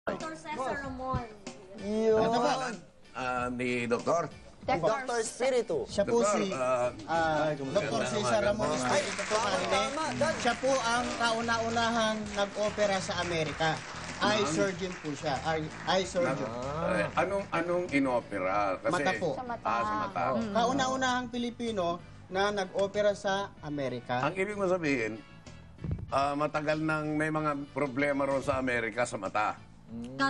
Dr. Cesar Ramon. Ano Yun. pangalan? Ni Doktor? Dr. Spiritu. Siya po Doktor, si Dr. Cesar Ramon Espiritu po Siya po ang kauna-unahang nag-opera sa Amerika. Eye surgeon po siya. Eye surgeon. Anong inopera? Kasi, Mata po. Sa mata. Sa mata. Kauna-unahang Pilipino na nag-opera sa Amerika. Ang ibig mo sabihin, matagal nang may mga problema ron sa Amerika sa mata.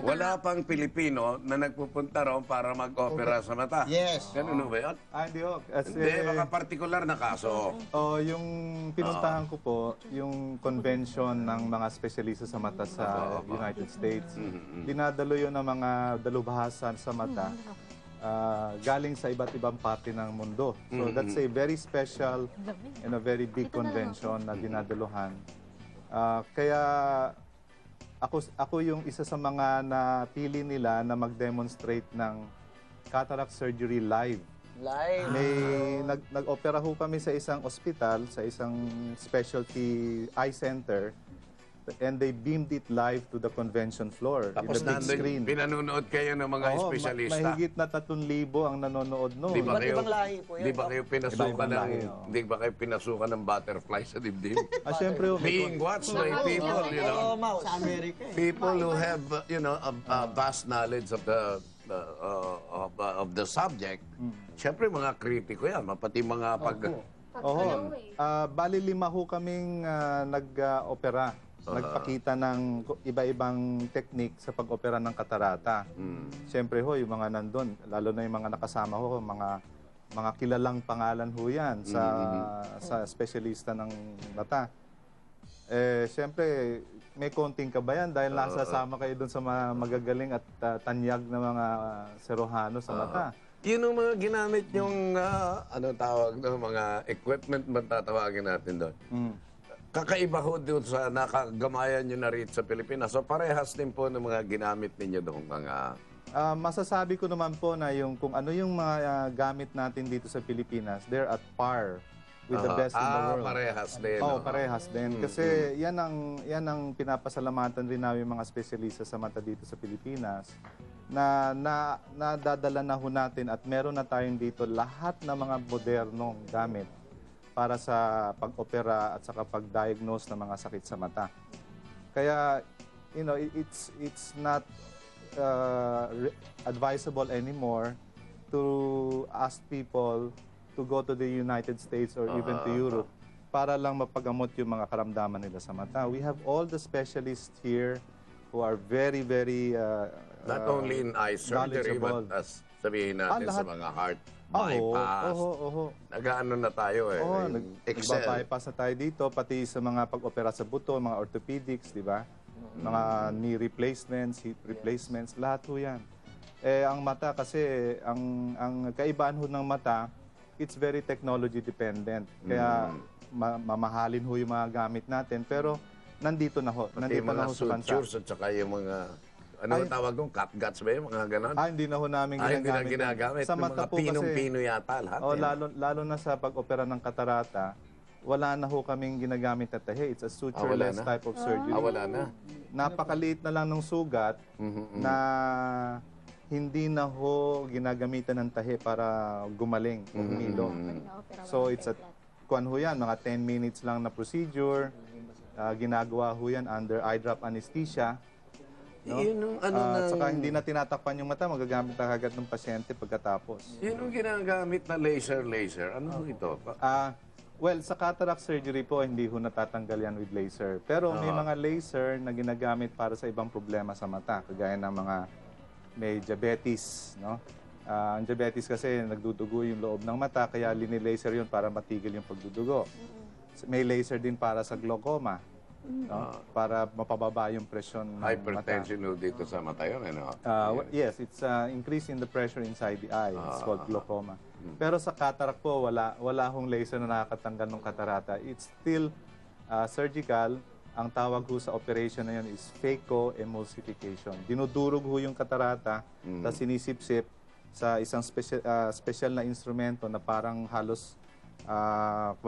Wala pang Pilipino na nagpupunta ron para mag-opera sa mata. Yes. Ganun ba yun? Hindi ho. Kasi, Hindi, baka partikular na kaso. yung pinuntahan ko po, yung convention ng mga espesyalista sa mata sa United States, dinadalo yun ng mga dalubahasan sa mata galing sa iba't ibang parte ng mundo. So that's a very special and a very big convention na dinadaluhan. Kaya ako yung isa sa mga napili nila na mag-demonstrate ng cataract surgery live. Live. May nag-opera ho kami sa isang ospital, sa isang specialty eye center, and they beamed it live to the convention floor Tapos in the big screen. nandun, pinanunood kayo ng mga Oo, espesyalista. mahigit na 3,000 ang nanonood noon. Di ba Iba't kayo, ibang lahi po yan. di ba kayo pinasukan Iba-ibang ng, lahi, oo. di ba kayo pinasukan ng butterfly sa dibdib? Siyempre, ho, Being watched by people, you know. Oh, mouse. Sa Amerika eh. People who have, a vast knowledge of the subject. Siyempre, mga kritiko yan. Pati mga pag... Oo. Bali 5 ho kaming nag-opera. Nagpakita ng iba-ibang technique sa pag-opera ng katarata. Siyempre ho, yung mga nandun, lalo na yung mga nakasama ho, mga kilalang pangalan ho yan sa espesyalista ng mata. Siyempre, may konting kabayan dahil nasasama kayo doon sa mga magagaling at tanyag na mga serohano sa mata. Yun ang mga ginamit yung, ano tawag no, mga equipment ba tatawagin natin doon? Kakaiba ho doon sa nakagamayan nyo na rito sa Pilipinas. So parehas din po ng mga ginamit ninyo doon mga... Masasabi ko naman po na kung ano yung mga gamit natin dito sa Pilipinas, they're at par with the best in the world. Parehas din. Oo, parehas din. Kasi yan ang pinapasalamatan rin namin mga espesyalista sa mata dito sa Pilipinas na nadadala na ho natin at meron na tayong dito lahat ng mga modernong gamit para sa pag-opera at saka pag-diagnose ng mga sakit sa mata. Kaya, it's not advisable anymore to ask people to go to the United States or even to Europe para lang mapagamot yung mga karamdaman nila sa mata. We have all the specialists here who are very, very Not only in eye surgery, knowledgeable. but as sabihin natin sa lahat. mga heart bypass. Oo. Nag-ano na tayo eh. Oo, yung Excel. nagpa-bypass na tayo dito, pati sa mga pag-opera sa buto, mga orthopedics, di ba? Mga knee replacements, hip replacements, lahat ho yan. Ang mata kasi, ang kaibahan ho ng mata, it's very technology dependent. Kaya mamahalin ho yung mga gamit natin, pero nandito na ho. Pati Nandito yung na mga ho sa bansa. sutures at saka yung mga... Ano ang tawag doon? Catguts ba yung mga ganon? Hindi na ho namin Hindi na ginagamit. ginagamit. Sa Yung mata mga po kasi, pinong-pino yata lahat. lalo na sa pag-opera ng katarata, wala na ho kaming ginagamit na tahi. It's a sutureless na? type of surgery. Wala na. Napakaliit na lang ng sugat na hindi na ho ginagamitan ng tahi para gumaling o humilo. So it's a kuan ho yan, mga 10 minutes lang na procedure. Ginagawa ho yan under eye drop anesthesia. No? Yun yung ano At saka hindi na tinatakpan yung mata, magagamit na kagad ng pasyente pagkatapos. Yun yung ginagamit na laser. Ano ito? Well, sa cataract surgery po, hindi ho natatanggal yan with laser. Pero may mga laser na ginagamit para sa ibang problema sa mata, kagaya ng mga may diabetes, no? Ang diabetes kasi nagdudugo yung loob ng mata, kaya linilaser yun para matigil yung pagdudugo. May laser din para sa glaucoma, no? Para mapababa yung presyon ng Hypertension ho dito sa mata yun, ano? Yes, it's increase in the pressure inside the eye. It's called glaucoma. Pero sa cataract po, wala hong laser na nakakatanggal ng katarata. It's still surgical. Ang tawag ho sa operation na yun is phacoemulsification. Dinudurog ho yung katarata, tapos sinisipsip sa isang special na instrumento na parang halos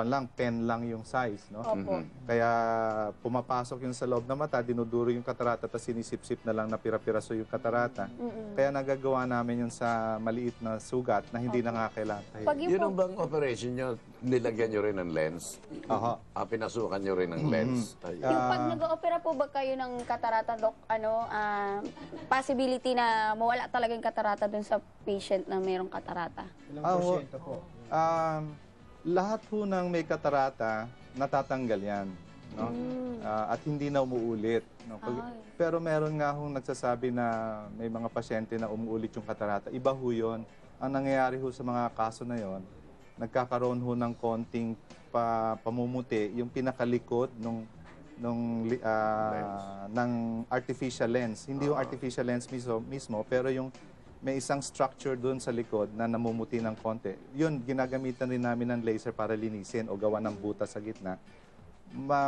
lang, pen lang yung size, no? Opo. Kaya pumapasok yung sa loob ng mata, dinuduro yung katarata, tapos sinisip-sip na lang na pira-piraso yung katarata. Kaya nagagawa namin yun sa maliit na sugat na hindi na nga kailangan tayo. Pag Yun ang bang operation nyo, nilagyan nyo rin ng lens? Aha. Pinasukan nyo rin ng lens? Ay, Yung pag nag-opera po ba kayo ng katarata, Doc, possibility na mawala talaga yung katarata dun sa patient na mayroong katarata? Ilang Ah, porsyento po? Lahat ho ng may katarata, natatanggal yan. No? At hindi na umuulit. No? Pero meron nga hong nagsasabi na may mga pasyente na umuulit yung katarata. Iba ho yun. Ang nangyayari ho sa mga kaso na yon, nagkakaroon ho ng konting pamumuti, yung pinakalikod ng artificial lens. Hindi yung artificial lens mismo, pero yung may isang structure doon sa likod na namumuti ng konti. Yun, ginagamitan rin namin ng laser para linisin o gawa ng butas sa gitna.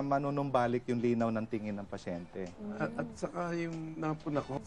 Manunumbalik yung linaw ng tingin ng pasyente. at saka yung napuna ko,